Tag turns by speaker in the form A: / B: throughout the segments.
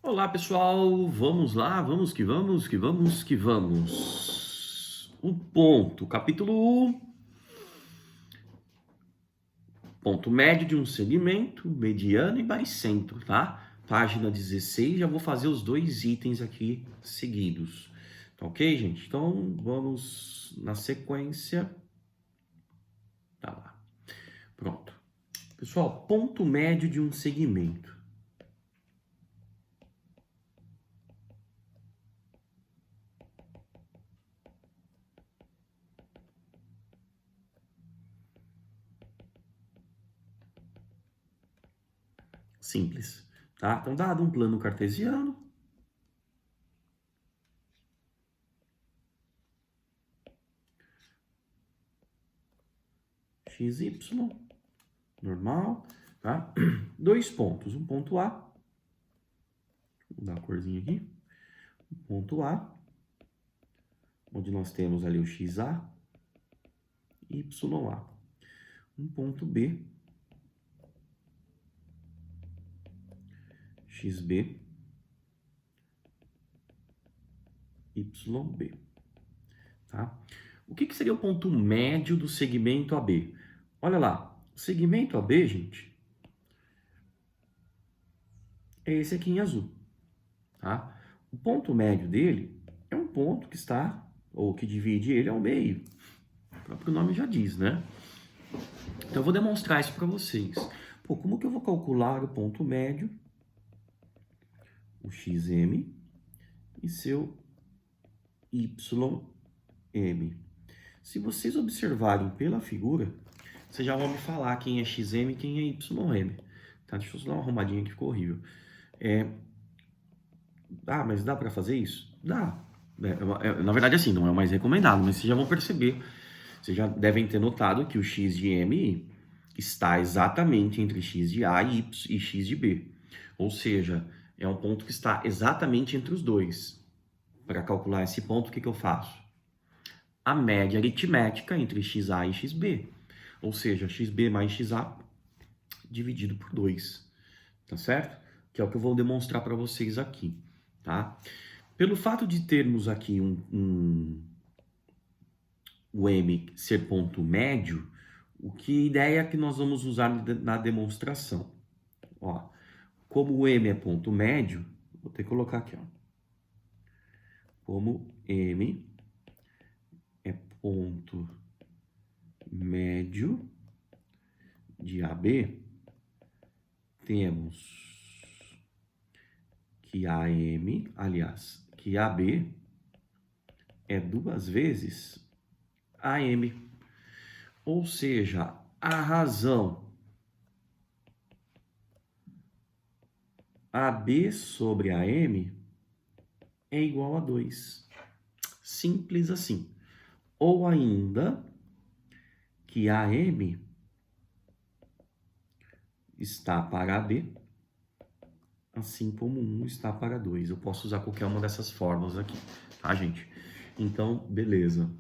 A: Olá, pessoal. Vamos lá, vamos que vamos, que vamos, que vamos. O ponto, capítulo 1. Ponto médio de um segmento, mediano e baricentro, tá? Página 16, já vou fazer os dois itens aqui seguidos. Tá ok, gente? Então, vamos na sequência. Tá lá. Pronto. Pessoal, ponto médio de um segmento. Simples, tá? Então, dado um plano cartesiano, xy, normal, tá? Dois pontos, um ponto A, vou dar a corzinha aqui, um ponto A, onde nós temos ali o XA, YA. Um ponto B, XB, YB, tá? O que seria o ponto médio do segmento AB? Olha lá, o segmento AB, gente, é esse aqui em azul, tá? O ponto médio dele é um ponto que está, ou que divide ele ao meio. O próprio nome já diz, né? Então eu vou demonstrar isso para vocês. Pô, como que eu vou calcular o ponto médio, o xm, e seu ym? Se vocês observarem pela figura, vocês já vão me falar quem é xm e quem é ym. Tá? Deixa eu só dar uma arrumadinha que ficou horrível. Mas dá para fazer isso? Dá. Na verdade, assim, não é o mais recomendado, mas vocês já vão perceber. Vocês já devem ter notado que o x de m está exatamente entre x de a e x de b. Ou seja, é um ponto que está exatamente entre os dois. Para calcular esse ponto, o que eu faço? A média aritmética entre xa e xb. Ou seja, xb mais xa dividido por 2. Tá certo? Que é o que eu vou demonstrar para vocês aqui. Tá? Pelo fato de termos aqui o m ser ponto médio, que ideia que nós vamos usar na demonstração? Ó, como o m é ponto médio, vou ter que colocar aqui, ó. Como m é ponto médio de AB, temos que AM, aliás, que AB é 2 vezes AM. Ou seja, a razão AB sobre AM é igual a 2. Simples assim. Ou ainda que AM está para AB, assim como 1 está para 2. Eu posso usar qualquer uma dessas formas aqui, tá, gente? Então, beleza.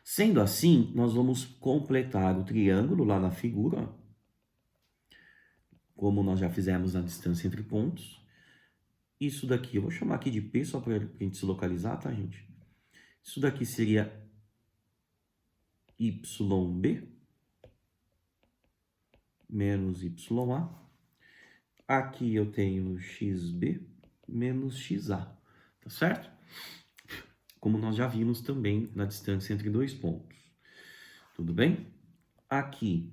A: Sendo assim, nós vamos completar o triângulo lá na figura, como nós já fizemos na distância entre pontos. Isso daqui, eu vou chamar aqui de P só para a gente se localizar, tá, gente? Isso daqui seria YB menos YA. Aqui eu tenho XB menos XA, tá certo? Como nós já vimos também na distância entre dois pontos. Tudo bem? Aqui,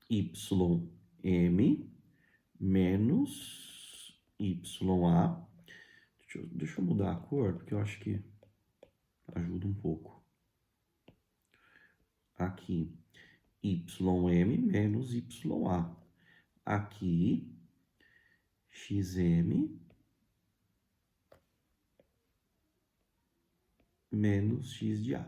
A: YM menos YA. Deixa eu mudar a cor, porque eu acho que ajuda um pouco. Aqui, YM menos YA. Aqui, XM menos X de A.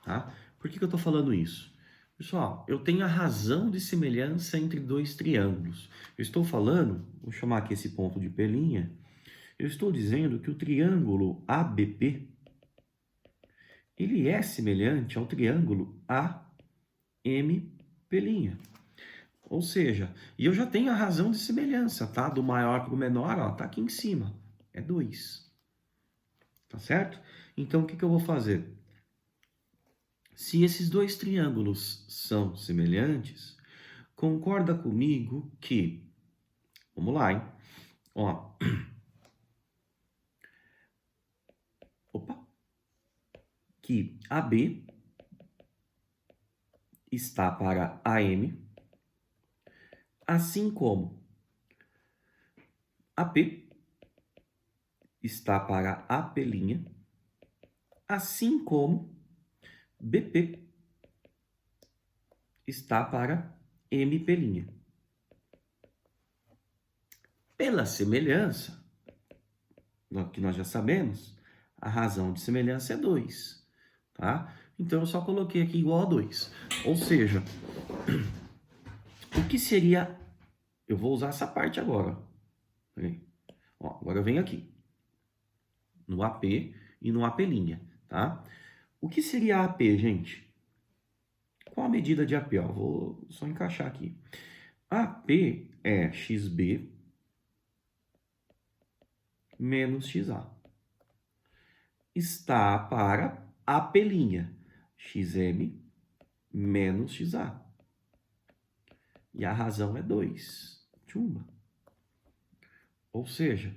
A: Tá? Por que eu estou falando isso? Pessoal, eu tenho a razão de semelhança entre dois triângulos. Eu estou falando, vou chamar aqui esse ponto de P', eu estou dizendo que o triângulo ABP, ele é semelhante ao triângulo AMP'. Ou seja, e eu já tenho a razão de semelhança, tá? Do maior para o menor, ó, tá aqui em cima. É 2. Tá certo? Então, o que eu vou fazer? Se esses dois triângulos são semelhantes, concorda comigo que... Vamos lá, hein? Ó. Opa. Que AB está para AM, assim como AP está para AP', assim como BP está para MP'. Pela semelhança, que nós já sabemos, a razão de semelhança é 2, tá? Então, eu só coloquei aqui igual a 2. Ou seja, o que seria... Eu vou usar essa parte agora. Ó, agora eu venho aqui. No AP e no AP', tá? O que seria AP, gente? Qual a medida de AP? Ó, vou só encaixar aqui. AP é XB menos XA. Está para AP', XM menos XA. E a razão é 2. Tchumba. Ou seja,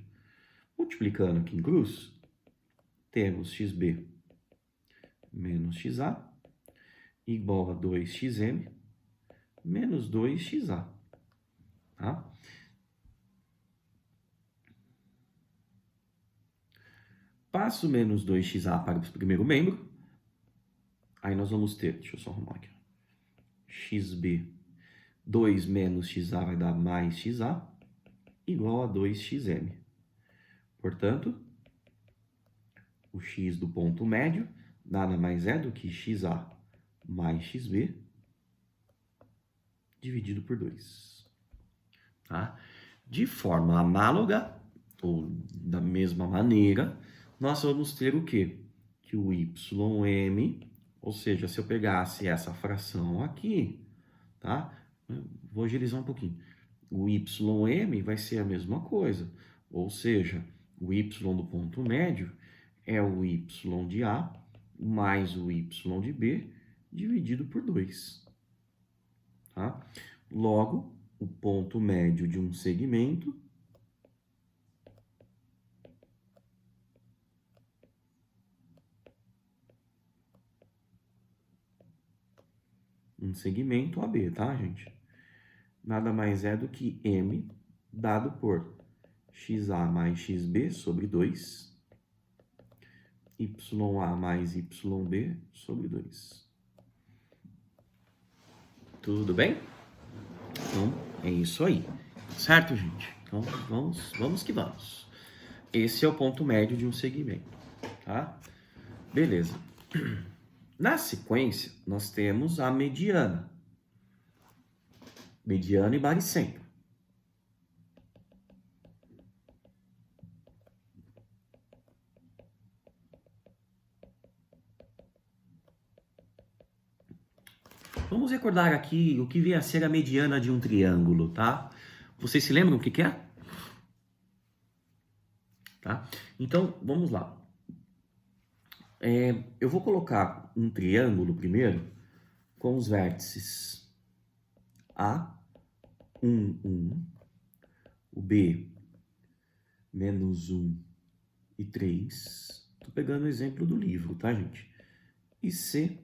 A: multiplicando aqui em cruz, temos XB menos XA igual a 2XM menos 2XA. Tá? Passo menos 2XA para o primeiro membro. Aí nós vamos ter, deixa eu só arrumar aqui. XB, 2 menos XA vai dar mais XA, igual a 2XM. Portanto, o X do ponto médio nada mais é do que XA mais XB dividido por 2. Tá? De forma análoga, ou da mesma maneira, nós vamos ter o quê? Que o YM, ou seja, se eu pegasse essa fração aqui, tá? Vou agilizar um pouquinho. O YM vai ser a mesma coisa, ou seja, o Y do ponto médio é o Y de A mais o Y de B dividido por 2. Tá? Logo, o ponto médio de um segmento AB, tá, gente? Nada mais é do que M dado por XA mais XB sobre 2, YA mais YB sobre 2. Tudo bem? Então, é isso aí. Certo, gente? Então, vamos que vamos. Esse é o ponto médio de um segmento, tá? Beleza. Na sequência, nós temos a mediana. Mediana e baricentro. Vamos recordar aqui o que vem a ser a mediana de um triângulo, tá? Vocês se lembram o que é? Tá? Então, vamos lá. Eu vou colocar um triângulo primeiro com os vértices A, 1, 1, o B, menos 1 e 3. Tô pegando o exemplo do livro, tá, gente? E C,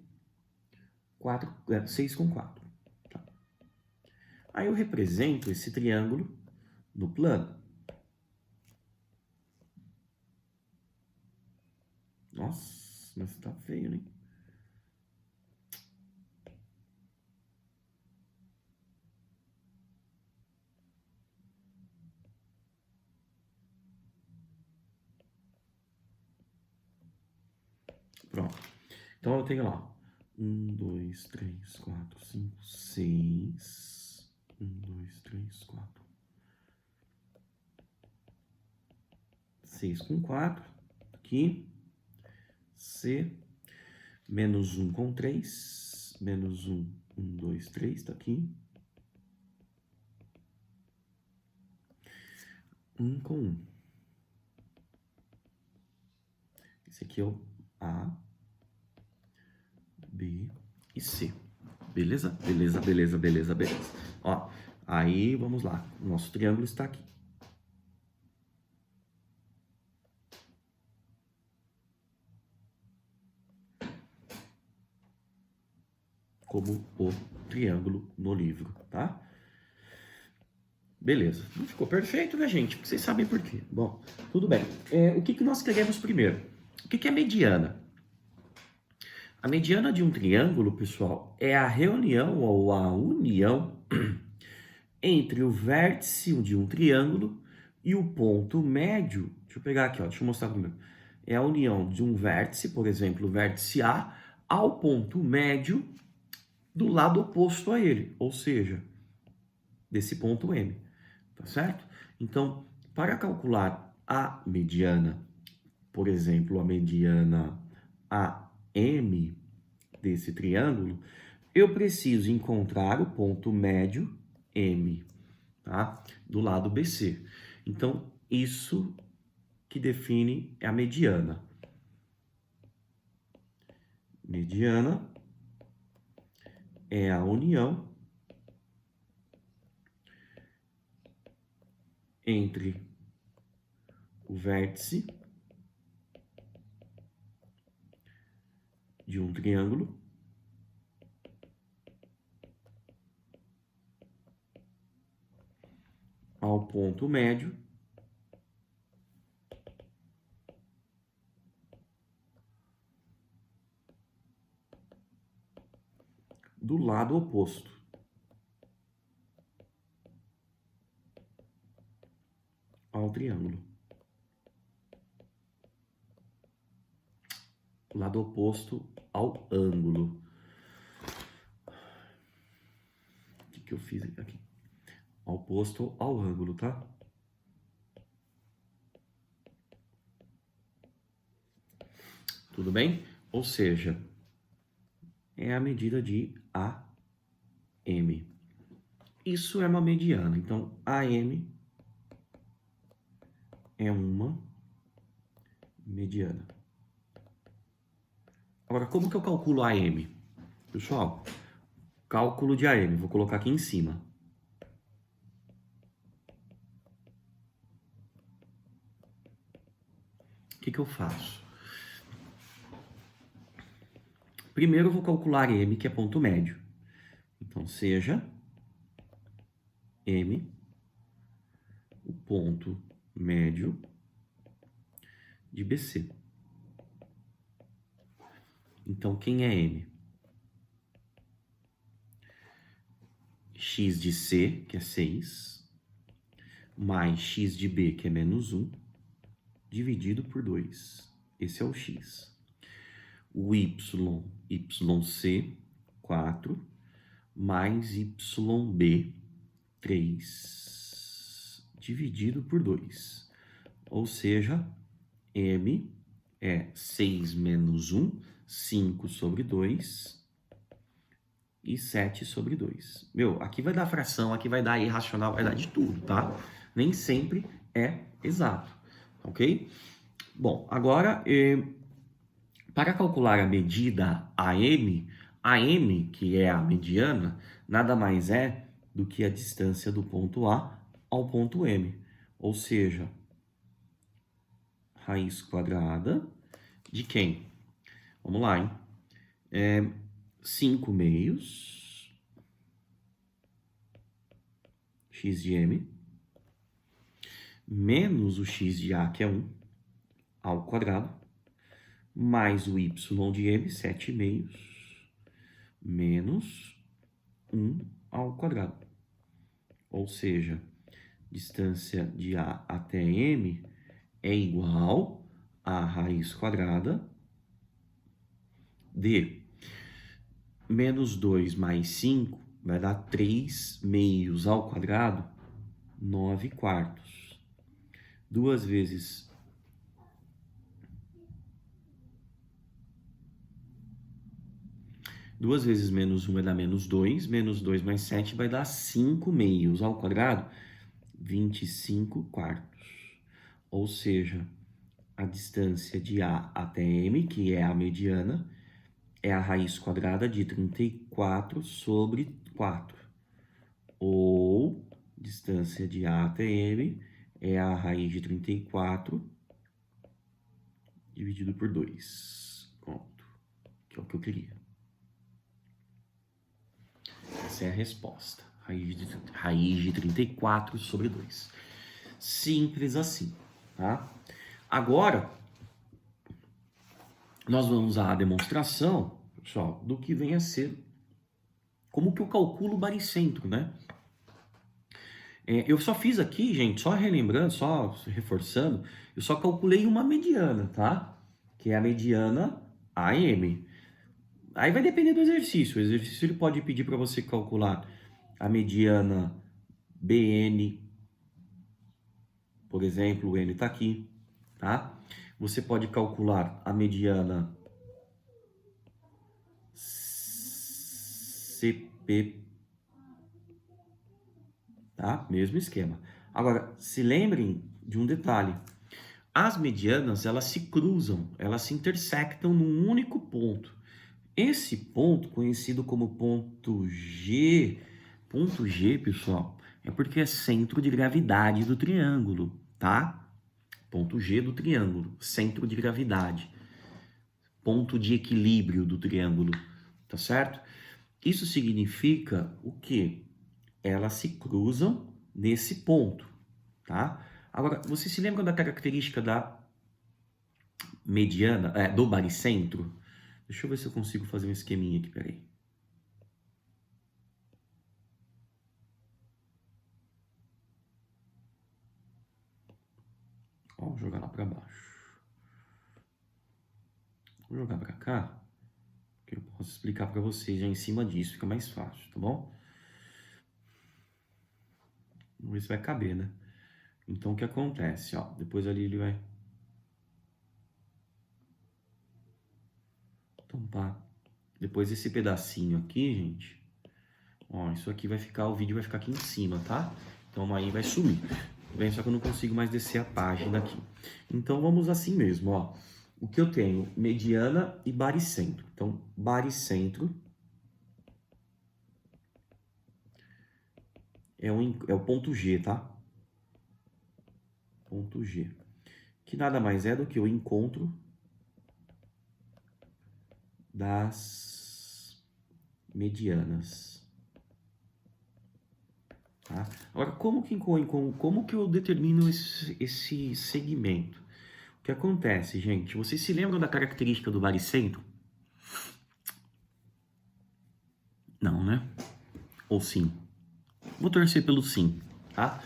A: 6 com 4. Tá? Aí eu represento esse triângulo no plano. Nossa, mas tá feio, né? Pronto. Então eu tenho lá 1, 2, 3, 4, 5, 6. 1, 2, 3, 4. 6 com 4. Aqui. C. Menos 1 com 3. Menos 1, 1, 2, 3. Tá aqui. 1 com 1. Esse aqui é o A, B e C. Beleza? Beleza, beleza, beleza, beleza. Ó, aí vamos lá. O nosso triângulo está aqui. Como o triângulo no livro, tá? Beleza. Não ficou perfeito, né, gente? Vocês sabem por quê. Bom, tudo bem. O que nós queremos primeiro? O que é mediana? A mediana de um triângulo, pessoal, é a reunião ou a união entre o vértice de um triângulo e o ponto médio. Deixa eu pegar aqui, ó, deixa eu mostrar primeiro. É a união de um vértice, por exemplo, o vértice A, ao ponto médio do lado oposto a ele, ou seja, desse ponto M, tá certo? Então, para calcular a mediana, por exemplo, a mediana AM desse triângulo, eu preciso encontrar o ponto médio M, tá? Do lado BC. Então, isso que define a mediana. Mediana é a união entre o vértice de um triângulo ao ponto médio do lado oposto. Ao triângulo. Lado oposto ao ângulo. O que eu fiz aqui? Oposto ao ângulo, tá? Tudo bem? Ou seja, é a medida de AM. Isso é uma mediana. Então, AM é uma mediana. Agora, como que eu calculo AM? Pessoal, cálculo de AM. Vou colocar aqui em cima. O que eu faço? Primeiro eu vou calcular M, que é ponto médio. Então, seja M o ponto médio de BC. Então, quem é M? X de C, que é 6, mais X de B, que é menos 1, dividido por 2. Esse é o X. O Y, YC, 4, mais YB, 3, dividido por 2. Ou seja, M é 6 menos 1, 5 sobre 2 e 7 sobre 2. Meu, aqui vai dar fração, aqui vai dar irracional, vai dar de tudo, tá? Nem sempre é exato, ok? Bom, agora, para calcular a medida AM, que é a mediana, nada mais é do que a distância do ponto A ao ponto M. Ou seja, raiz quadrada de quem? Vamos lá, hein? 5 meios, x de M, menos o x de A, que é 1, ao quadrado, mais o y de M, 7 meios, menos 1 ao quadrado. Ou seja, distância de A até M é igual a raiz quadrada de menos 2 mais 5 vai dar 3 meios ao quadrado, 9 quartos. 2 vezes 2 vezes menos 1 vai dar menos 2 mais 7 vai dar 5 meios ao quadrado, 25 quartos. Ou seja, a distância de A até M, que é a mediana, é a raiz quadrada de 34 sobre 4. Ou, distância de A até M é a raiz de 34 dividido por 2. Pronto. Que é o que eu queria. Essa é a resposta. Raiz de 34 sobre 2. Simples assim, tá? Agora, nós vamos à demonstração, pessoal, do que vem a ser como que eu calculo o baricentro, né? Eu só fiz aqui, gente, só relembrando, só reforçando, eu só calculei uma mediana, tá? Que é a mediana AM. Aí vai depender do exercício. O exercício ele pode pedir para você calcular a mediana BN, por exemplo, o N está aqui, tá? Você pode calcular a mediana CP, tá? Mesmo esquema. Agora, se lembrem de um detalhe. As medianas, elas se cruzam, elas se intersectam num único ponto. Esse ponto, conhecido como ponto G, pessoal, é porque é centro de gravidade do triângulo, tá? Ponto G do triângulo, centro de gravidade, ponto de equilíbrio do triângulo, tá certo? Isso significa o quê? Elas se cruzam nesse ponto, tá? Agora, você se lembra da característica da mediana, do baricentro? Deixa eu ver se eu consigo fazer um esqueminha aqui, peraí. Ó, vou jogar lá para baixo. Vou jogar para cá, que eu posso explicar para vocês já em cima disso, fica mais fácil, tá bom? Vamos ver se vai caber, né? Então, o que acontece, ó? Depois ali ele vai tampar. Depois esse pedacinho aqui, gente, ó, isso aqui vai ficar, o vídeo vai ficar aqui em cima, tá? Então aí vai sumir. Bem, só que eu não consigo mais descer a página aqui. Então vamos assim mesmo, ó. O que eu tenho? Mediana e baricentro. Então, baricentro é o ponto G, tá? Ponto G. Que nada mais é do que o encontro das medianas. Tá? Agora, como que eu determino esse segmento? O que acontece, gente? Vocês se lembram da característica do baricentro? Não, né? Ou sim? Vou torcer pelo sim, tá?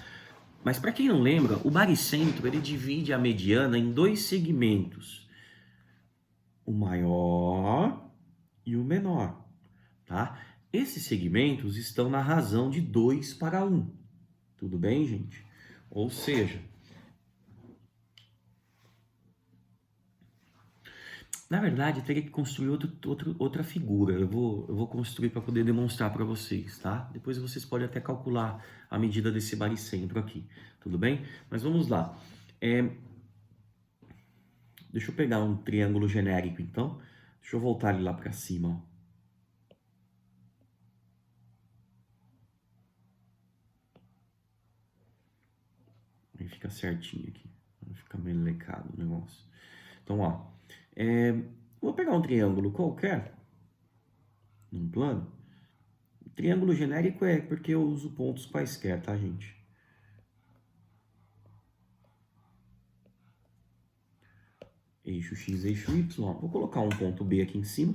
A: Mas para quem não lembra, o baricentro ele divide a mediana em dois segmentos, o maior e o menor, tá? Esses segmentos estão na razão de 2 para 1, tudo bem, gente? Ou seja, na verdade, eu teria que construir outra figura. Eu vou construir para poder demonstrar para vocês, tá? Depois vocês podem até calcular a medida desse baricentro aqui, tudo bem? Mas vamos lá. Deixa eu pegar um triângulo genérico, então. Deixa eu voltar ele lá para cima, ó. Aí fica certinho aqui. Não fica melecado o negócio. Então, ó. Vou pegar um triângulo qualquer, num plano. Triângulo genérico é porque eu uso pontos quaisquer, tá, gente? Eixo X, eixo Y. Vou colocar um ponto B aqui em cima.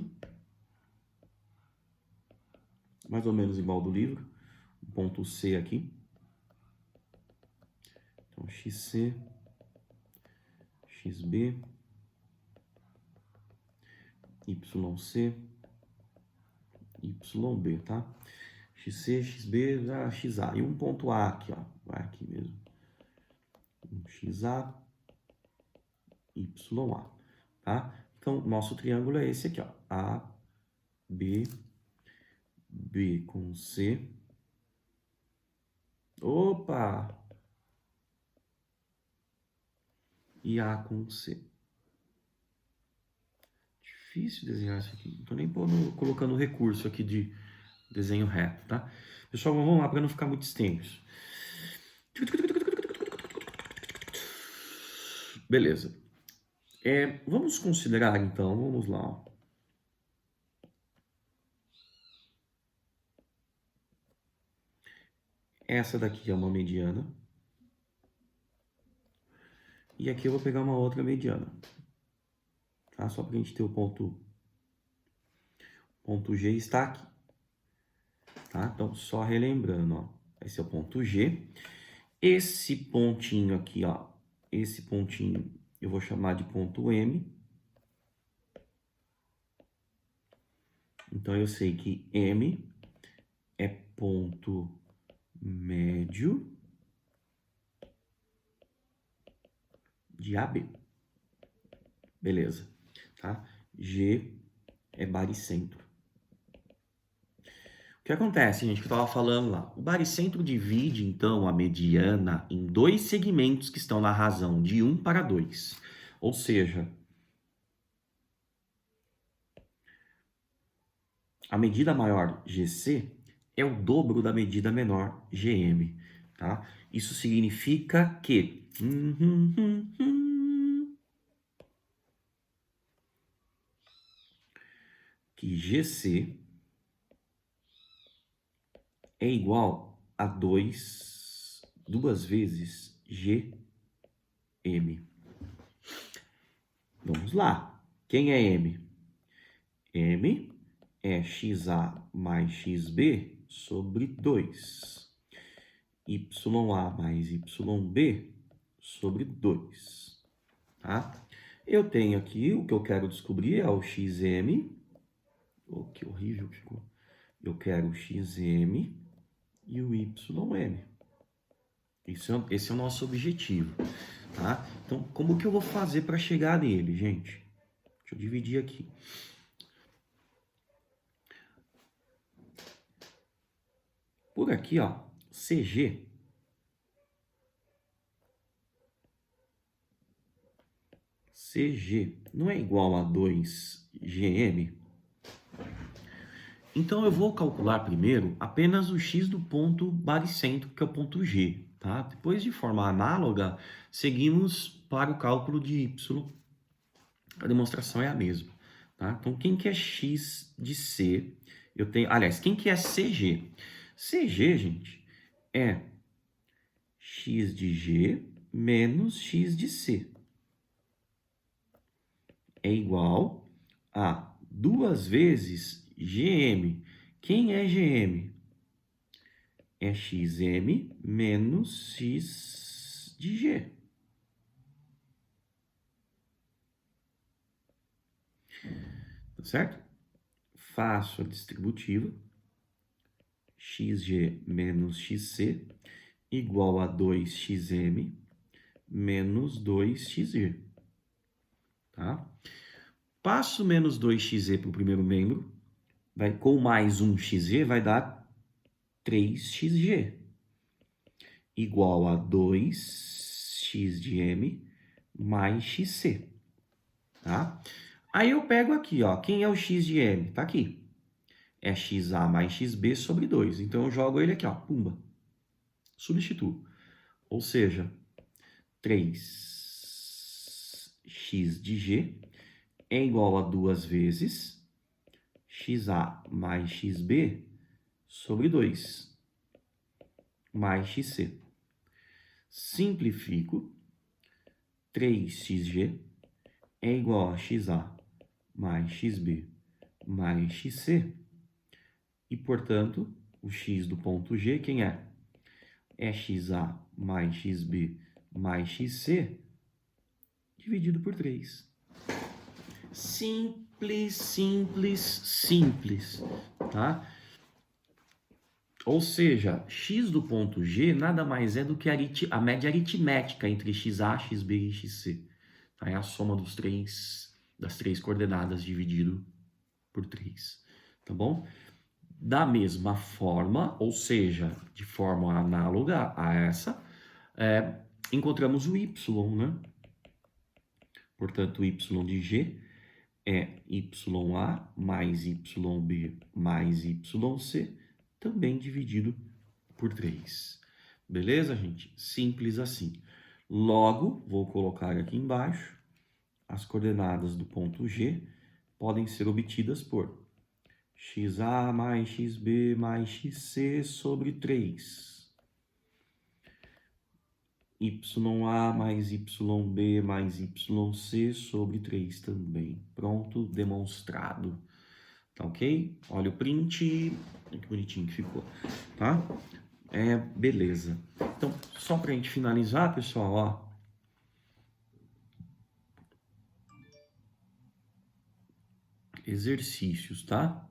A: Mais ou menos igual do livro. Um ponto C aqui. Então, XC, XB, YC, YB, tá? XC, XB, XA. E um ponto A aqui, ó. Vai aqui mesmo. Um XA, YA, tá? Então, nosso triângulo é esse aqui, ó. A, B, B com C. Opa! e A com C. Difícil desenhar isso aqui. Não tô nem colocando recurso aqui de desenho reto, tá? Pessoal, vamos lá para não ficar muito extenso. Beleza. Vamos considerar, então, vamos lá. Ó. Essa daqui é uma mediana. E aqui eu vou pegar uma outra mediana. Tá? Só para a gente ter o ponto G está aqui. Tá? Então, só relembrando, ó. Esse é o ponto G. Esse pontinho aqui, ó. Esse pontinho eu vou chamar de ponto M. Então, eu sei que M é ponto médio de AB. Beleza, tá? G é baricentro. O que acontece, gente, que eu estava falando lá? O baricentro divide, então, a mediana em dois segmentos que estão na razão de 1 para 2. Ou seja, a medida maior GC é o dobro da medida menor GM, tá? Isso significa que GC é igual a 2 vezes GM. Vamos lá. Quem é M? M é XA mais XB sobre 2. YA mais YB sobre 2. Tá? Eu tenho aqui, o que eu quero descobrir é o XM. Oh, que horrível que ficou. Eu quero o XM e o YM. Esse é o nosso objetivo, tá? Então, como que eu vou fazer para chegar nele, gente? Deixa eu dividir aqui. Por aqui, ó, CG não é igual a 2GM? Então, eu vou calcular primeiro apenas o x do ponto baricentro, que é o ponto G, tá? Depois, de forma análoga, seguimos para o cálculo de y. A demonstração é a mesma, tá? Então, quem que é x de C? Eu tenho, aliás, quem que é CG? CG, gente, é x de G menos x de C. É igual a 2 vezes GM. Quem é GM? É XM menos X de G. Tá certo? Faço a distributiva. XG menos XC igual a 2XM menos 2XG. Tá? Passo menos 2XZ para o primeiro membro. Com mais 1XG vai dar 3XG. Igual a 2x de M mais XC. Tá? Aí eu pego aqui, ó. Quem é o x de M? Tá aqui. É XA mais XB sobre 2. Então eu jogo ele aqui, ó. Pumba. Substituo. Ou seja, 3x de G é igual a 2 vezes XA mais XB sobre 2 mais XC. Simplifico. 3xg é igual a XA mais XB mais XC. E, portanto, o x do ponto G, quem é? É XA mais XB mais XC dividido por 3. Simples, simples, simples, tá? Ou seja, x do ponto G nada mais é do que a média aritmética entre XA, XB e XC. Tá? É a soma das três coordenadas dividido por 3. Tá bom? Da mesma forma, ou seja, de forma análoga a essa, encontramos o y, né? Portanto, y de G é YA mais YB mais YC, também dividido por 3. Beleza, gente? Simples assim. Logo, vou colocar aqui embaixo, as coordenadas do ponto G podem ser obtidas por XA mais XB mais XC sobre 3. YA mais YB mais YC sobre 3 também. Pronto, demonstrado. Tá ok? Olha o print. Olha que bonitinho que ficou, tá? Beleza. Então, só pra gente finalizar, pessoal, ó. Exercícios, tá?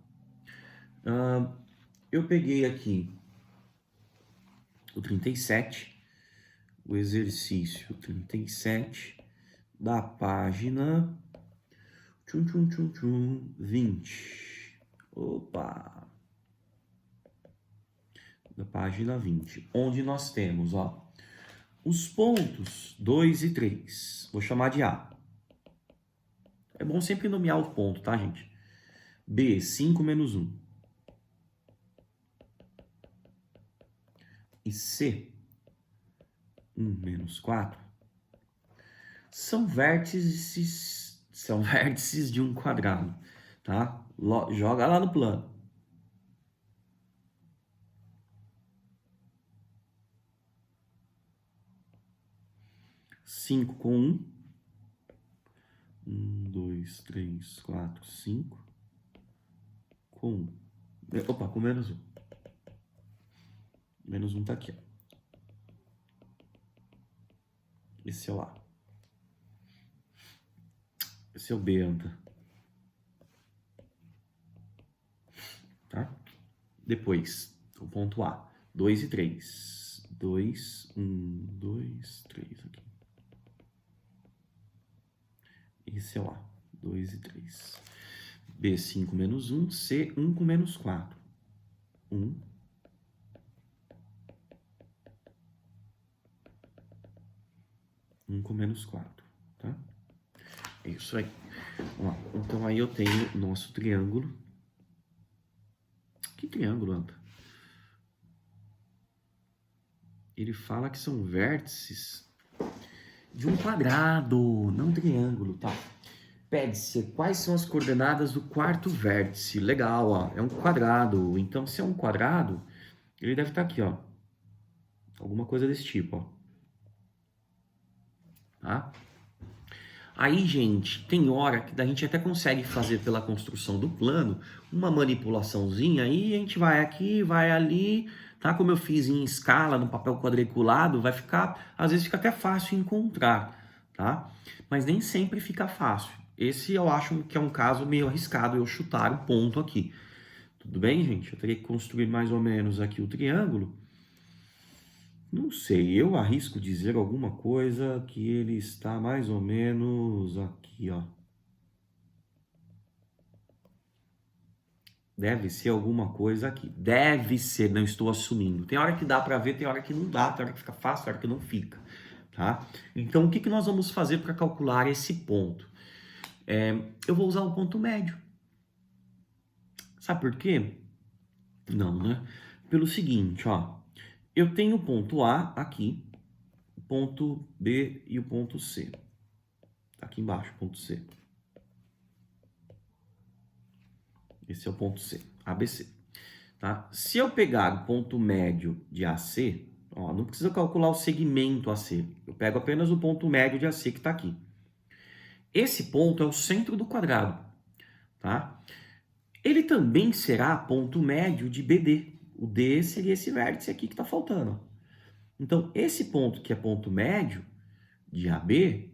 A: Eu peguei aqui o 37, o exercício 37 da página 20. Opa! Da página 20, onde nós temos, ó, os pontos 2 e 3. Vou chamar de A. É bom sempre nomear o ponto, tá, gente? B, 5 menos 1. E C, 1 menos 4. São vértices de um quadrado, tá? Joga lá no plano. 5 com 1. 1, 2, 3, 4, 5. Com 1. Opa, com menos 1. Menos 1 tá aqui, ó. Esse é o A. Esse é o B, anta. Tá? Depois, o ponto A. 2 e 3. 2, 1, 2, 3 aqui. Esse é o A. 2 e 3. B, 5 menos 1. C, 1 com menos 4. 1. 1 com menos 4, tá? É isso aí. Ó, então aí eu tenho nosso triângulo. Que triângulo, anta? Ele fala que são vértices de um quadrado, não triângulo, tá? Pede-se quais são as coordenadas do quarto vértice. Legal, ó. É um quadrado. Então, se é um quadrado, ele deve estar aqui, ó. Alguma coisa desse tipo, ó. Tá? Aí, gente, tem hora que a gente até consegue fazer pela construção do plano uma manipulaçãozinha. Aí a gente vai aqui, vai ali, tá? Como eu fiz em escala, no papel quadriculado, vai ficar, às vezes fica até fácil encontrar, tá? Mas nem sempre fica fácil. Esse eu acho que é um caso meio arriscado eu chutar o ponto aqui. Tudo bem, gente? Eu teria que construir mais ou menos aqui o triângulo. Não sei, eu arrisco dizer alguma coisa que ele está mais ou menos aqui, ó. Deve ser alguma coisa aqui. Deve ser, não estou assumindo. Tem hora que dá para ver, tem hora que não dá, tem hora que fica fácil, tem hora que não fica, tá? Então, o que que nós vamos fazer para calcular esse ponto? Eu vou usar o ponto médio. Sabe por quê? Não, né? Pelo seguinte, ó. Eu tenho o ponto A aqui, o ponto B e o ponto C. Tá aqui embaixo, ponto C. Esse é o ponto C, ABC. Tá? Se eu pegar o ponto médio de AC, ó, não precisa calcular o segmento AC. Eu pego apenas o ponto médio de AC que está aqui. Esse ponto é o centro do quadrado. Tá? Ele também será ponto médio de BD. O D seria esse vértice aqui que está faltando. Então, esse ponto que é ponto médio de AB,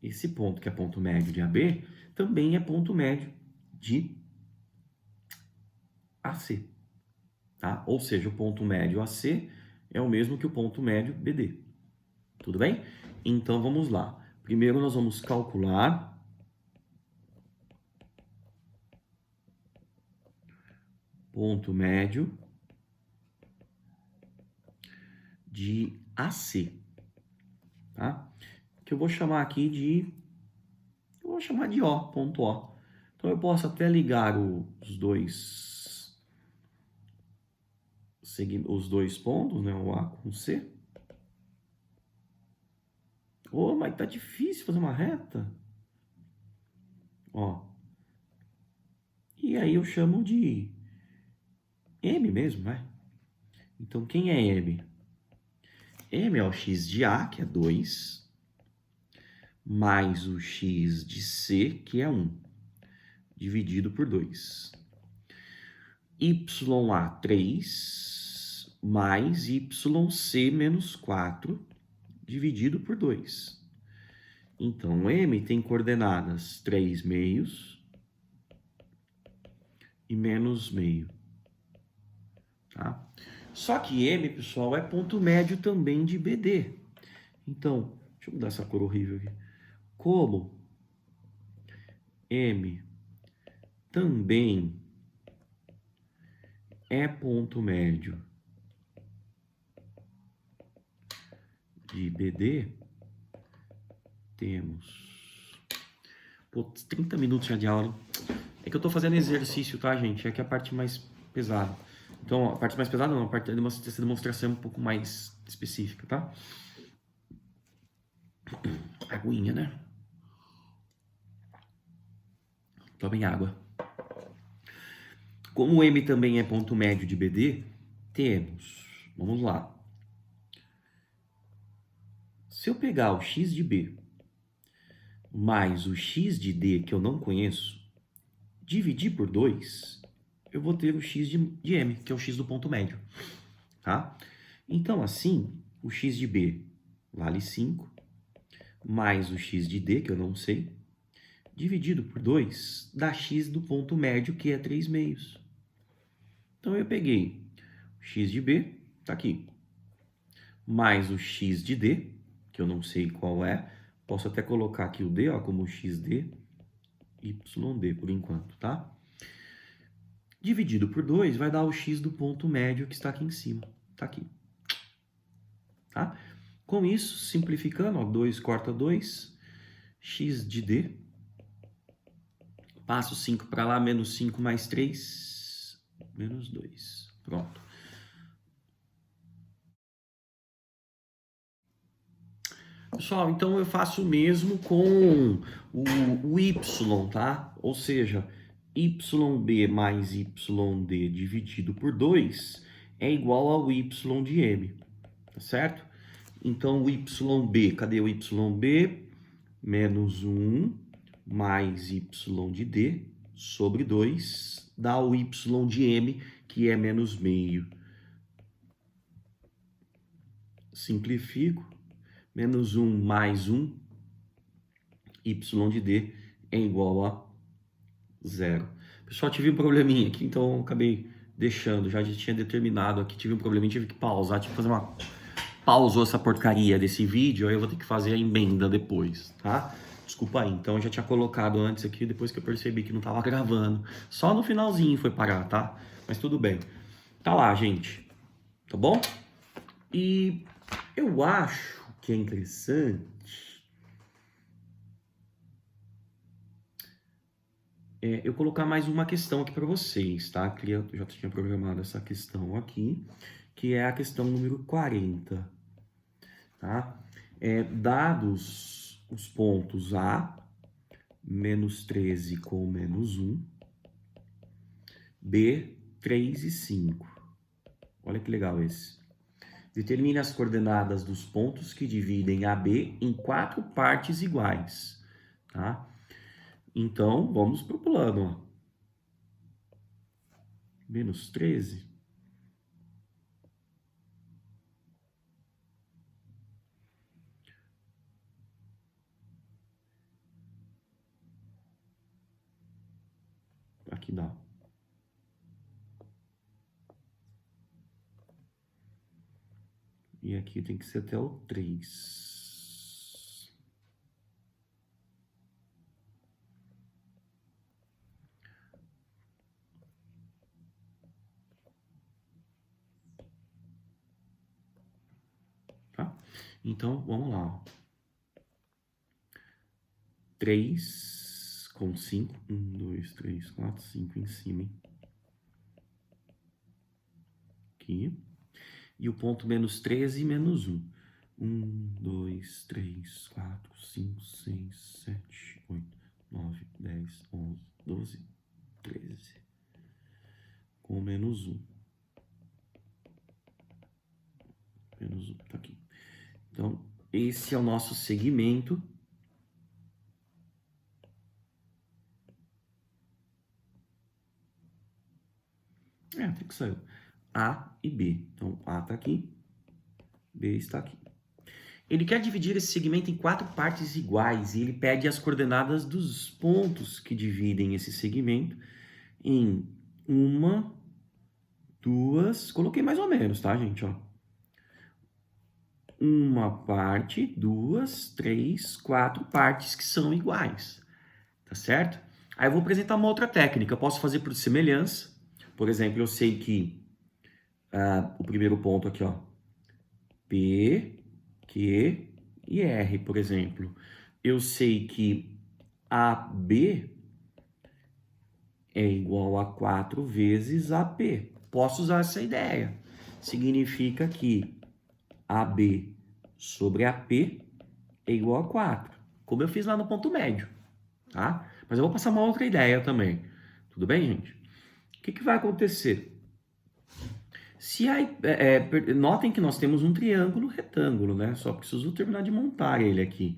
A: esse ponto que é ponto médio de AB, também é ponto médio de AC. Tá? Ou seja, o ponto médio AC é o mesmo que o ponto médio BD. Tudo bem? Então, vamos lá. Primeiro, nós vamos calcular ponto médio de AC, tá? Que eu vou chamar aqui de... Eu vou chamar de O, ponto O. Então eu posso até ligar os dois pontos, né? O A com o C. Oh, mas tá difícil fazer uma reta. Ó. E aí eu chamo de M mesmo, vai. Então quem é M? M é o x de A, que é 2, mais o x de C, que é 1, dividido por 2. YA 3 mais YC menos 4, dividido por 2. Então, M tem coordenadas 3 meios e menos meio. Tá? Só que M, pessoal, é ponto médio também de BD. Então, deixa eu mudar essa cor horrível aqui. Como M também é ponto médio de BD, temos... Pô, 30 minutos já de aula, hein? É que eu tô fazendo exercício, tá, gente? É que é a parte mais pesada. Então, a parte mais pesada não, a parte dessa demonstração é um pouco mais específica, tá? Aguinha, né? Tomem água. Como M também é ponto médio de BD, temos... Vamos lá. Se eu pegar o x de B mais o x de D, que eu não conheço, dividir por 2, eu vou ter o x de M, que é o x do ponto médio, tá? Então, assim, o x de B vale 5, mais o x de D, que eu não sei, dividido por 2, dá x do ponto médio, que é 3 meios. Então, eu peguei o x de B, tá aqui, mais o x de D, que eu não sei qual é, posso até colocar aqui o D, ó, como xd, YD por enquanto, tá? Dividido por 2 vai dar o x do ponto médio que está aqui em cima. Tá aqui. Tá? Com isso, simplificando, ó, 2 corta 2, x de D. Passo 5 para lá, menos 5 mais 3, menos 2. Pronto. Pessoal, então eu faço o mesmo com o y, tá? Ou seja, yb mais yd dividido por 2 é igual ao y de m, tá certo? Então, o yb, cadê o yb? Menos 1 mais y de d sobre 2 dá o y de m, que é menos meio. Simplifico. Menos 1 mais 1, y de d é igual a 0. Pessoal, tive um probleminha aqui, então eu acabei deixando, já tinha determinado aqui, tive um probleminha, tive que pausar, tive que fazer uma... Pausou essa porcaria desse vídeo, aí eu vou ter que fazer a emenda depois, tá? Desculpa aí, então eu já tinha colocado antes aqui, depois que eu percebi que não tava gravando. Só no finalzinho foi parar, tá? Mas tudo bem. Tá lá, gente. Tá bom? E eu acho que é interessante eu colocar mais uma questão aqui para vocês, tá? Eu já tinha programado essa questão aqui, que é a questão número 40, tá? Dados os pontos A, menos 13 com menos 1, B, 3 e 5. Olha que legal esse. Determine as coordenadas dos pontos que dividem AB em 4 partes iguais, tá? Então, vamos para o plano, ó. Menos 13. Aqui dá. E aqui tem que ser até o 3. Então, vamos lá. Ó. 3 com 5. 1, 2, 3, 4, 5 em cima, hein? Aqui. E o ponto menos 13 e menos 1. 1, 2, 3, 4, 5, 6, 7, 8, 9, 10, 11, 12, 13. Com menos 1. Menos 1, tá aqui. Então, esse é o nosso segmento. Até que saiu. A e B. Então, A está aqui, B está aqui. Ele quer dividir esse segmento em 4 partes iguais e ele pede as coordenadas dos pontos que dividem esse segmento em 1, 2, coloquei mais ou menos, tá, gente? Ó. 1 parte, 2, 3, 4 partes que são iguais, tá certo? Aí eu vou apresentar uma outra técnica. Eu posso fazer por semelhança. Por exemplo, eu sei que o primeiro ponto aqui, ó, P, Q e R, por exemplo. Eu sei que AB é igual a 4 vezes AP. Posso usar essa ideia. Significa que AB sobre AP é igual a 4, como eu fiz lá no ponto médio, tá? Mas eu vou passar uma outra ideia também. Tudo bem, gente? O que vai acontecer? Se aí, notem que nós temos um triângulo retângulo, né? Só preciso terminar de montar ele aqui.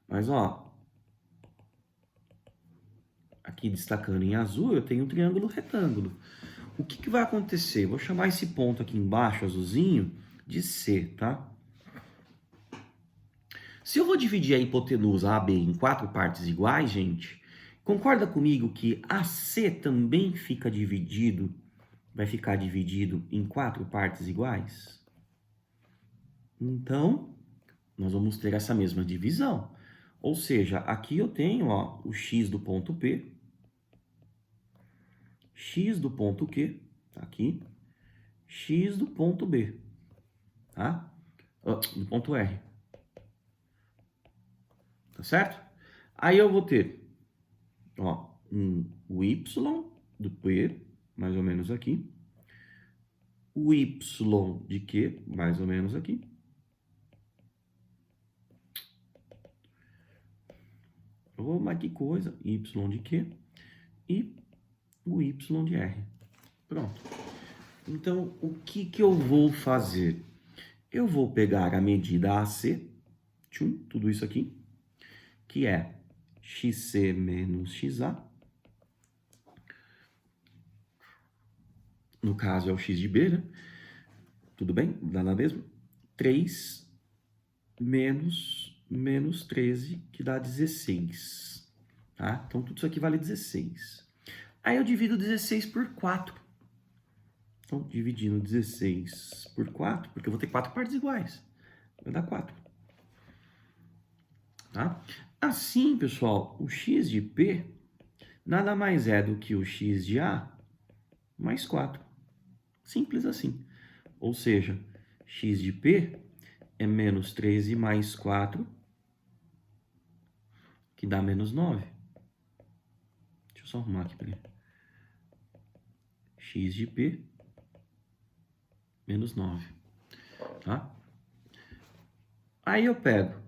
A: Mas, ó, aqui destacando em azul, eu tenho um triângulo retângulo. O que vai acontecer? Vou chamar esse ponto aqui embaixo, azulzinho, de C, tá? Se eu vou dividir a hipotenusa AB em 4 partes iguais, gente, concorda comigo que AC também vai ficar dividido em 4 partes iguais? Então, nós vamos ter essa mesma divisão. Ou seja, aqui eu tenho ó, o x do ponto P, x do ponto Q, tá aqui, x do ponto B, tá? Do ponto R. Tá certo? Aí eu vou ter ó, o y do P, mais ou menos aqui, o y de Q, mais ou menos aqui, oh, mas que coisa, y de Q e o y de R. Pronto. Então, o que eu vou fazer? Eu vou pegar a medida AC, tudo isso aqui, que é XC menos XA. No caso, é o X de B, né? Tudo bem? Dá na mesma? 3 menos 13, que dá 16. Tá? Então, tudo isso aqui vale 16. Aí eu divido 16 por 4. Então, dividindo 16 por 4, porque eu vou ter 4 partes iguais. Vai dar 4. Tá? Assim, pessoal, o x de P nada mais é do que o x de A mais 4. Simples assim. Ou seja, x de P é menos 13 mais 4, que dá menos 9. Deixa eu só arrumar aqui. Peraí. X de P menos 9. Tá? Aí eu pego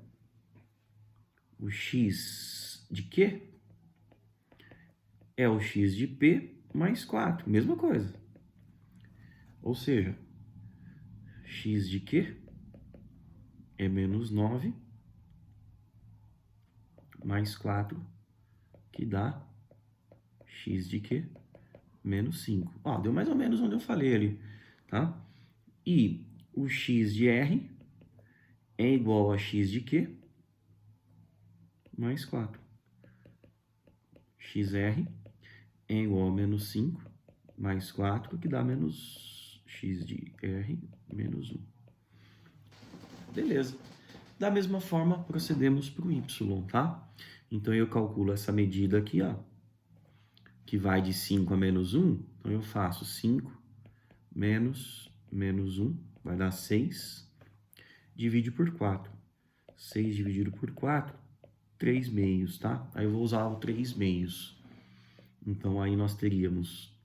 A: o x de Q, é o x de P mais 4. Mesma coisa. Ou seja, x de Q é menos 9 mais 4, que dá x de Q menos 5. Ó, deu mais ou menos onde eu falei ali, tá? E o x de R é igual a x de Q mais 4. XR é igual a menos 5 mais 4, que dá menos x de R menos 1. Beleza. Da mesma forma, procedemos para o y, tá? Então, eu calculo essa medida aqui, ó, que vai de 5 a menos 1. Então, eu faço 5 menos 1, vai dar 6, divide por 4. 6 dividido por 4, 3 meios, tá? Aí eu vou usar o 3 meios. Então, aí nós teríamos...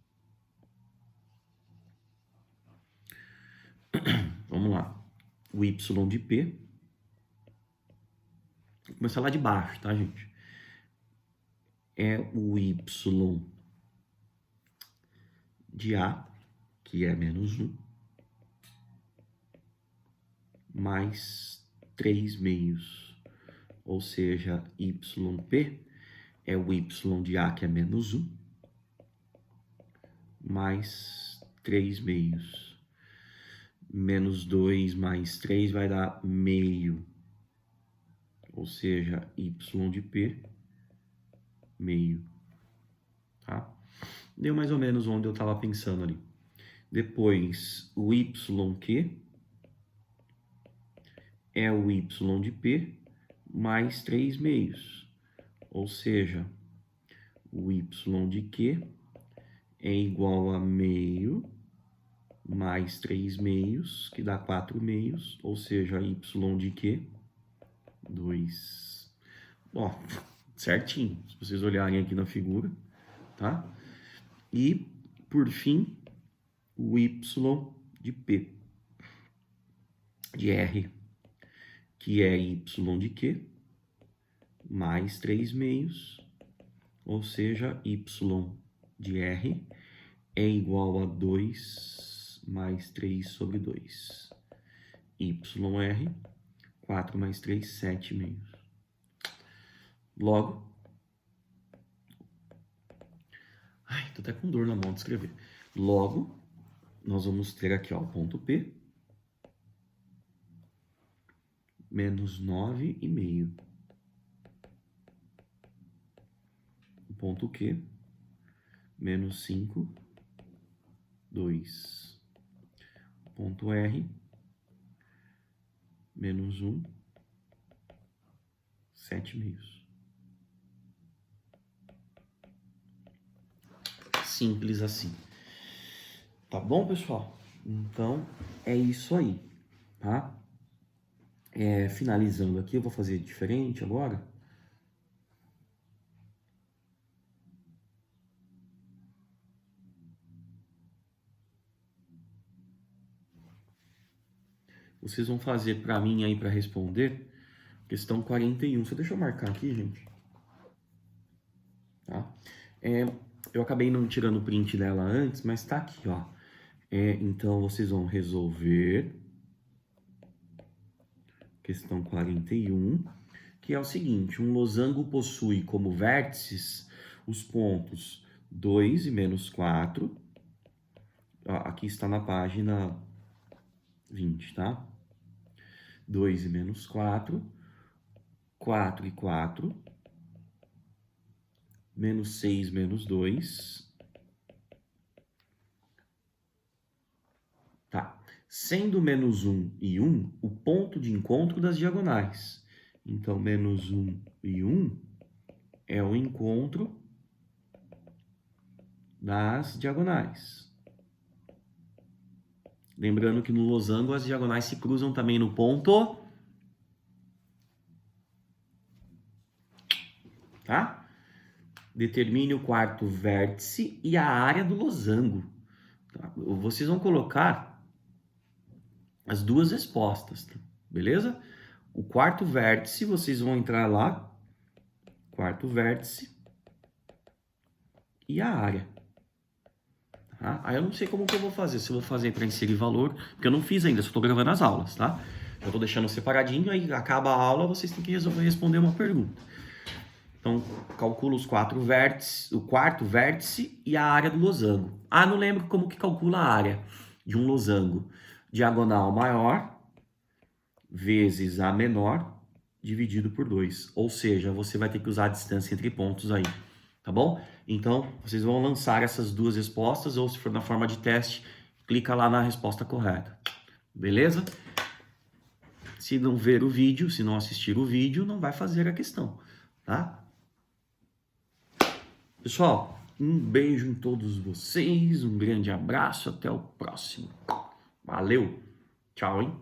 A: Vamos lá. O y de P. Vou começar lá de baixo, tá, gente? É o y de A, que é menos 1, mais 3 meios. Ou seja, YP é o y de A, que é menos 1, mais 3 meios. Menos 2 mais 3 vai dar meio. Ou seja, y de P, meio. Tá? Deu mais ou menos onde eu estava pensando ali. Depois, o YQ é o y de P mais 3 meios. Ou seja, o y de Q é igual a meio mais 3 meios, que dá 4 meios. Ou seja, y de Q, 2. Ó, certinho, se vocês olharem aqui na figura, tá? E, por fim, o y de P, de R, que é y de Q, mais 3 meios, ou seja, y de R é igual a 2 mais 3 sobre 2. YR, 4 mais 3, 7 meios. Logo, ai, tô até com dor na mão de escrever. Logo, nós vamos ter aqui, ó, o ponto P, menos 9,5. O ponto Q, menos 5, 2. O ponto R, menos 1, 7 meios. Simples assim. Tá bom, pessoal? Então, é isso aí, tá? Finalizando aqui, eu vou fazer diferente agora. Vocês vão fazer para mim aí para responder questão 41. Só deixa eu marcar aqui, gente. Tá? Eu acabei não tirando o print dela antes, mas tá aqui, ó. Então, vocês vão resolver questão 41, que é o seguinte: um losango possui como vértices os pontos 2 e menos 4. Ó, aqui está na página 20, tá? 2 e menos 4, 4 e 4, menos 6 menos 2. Tá. Sendo menos 1 e 1 o ponto de encontro das diagonais. Então, menos 1 e 1 é o encontro das diagonais. Lembrando que no losango as diagonais se cruzam também no ponto. Tá? Determine o quarto vértice e a área do losango. Tá? Vocês vão colocar as duas respostas, tá? Beleza? O quarto vértice, vocês vão entrar lá, quarto vértice e a área. Tá? Aí eu não sei como que eu vou fazer, se eu vou fazer para inserir valor, porque eu não fiz ainda, só estou gravando as aulas, tá? Eu estou deixando separadinho, aí acaba a aula, vocês têm que responder uma pergunta. Então, calcula os quatro vértices, o quarto vértice e a área do losango. Ah, não lembro como que calcula a área de um losango. Diagonal maior vezes a menor dividido por 2. Ou seja, você vai ter que usar a distância entre pontos aí, tá bom? Então, vocês vão lançar essas duas respostas, ou se for na forma de teste, clica lá na resposta correta. Beleza? Se não ver o vídeo, se não assistir o vídeo, não vai fazer a questão, tá? Pessoal, um beijo em todos vocês, um grande abraço, até o próximo. Valeu, tchau, hein?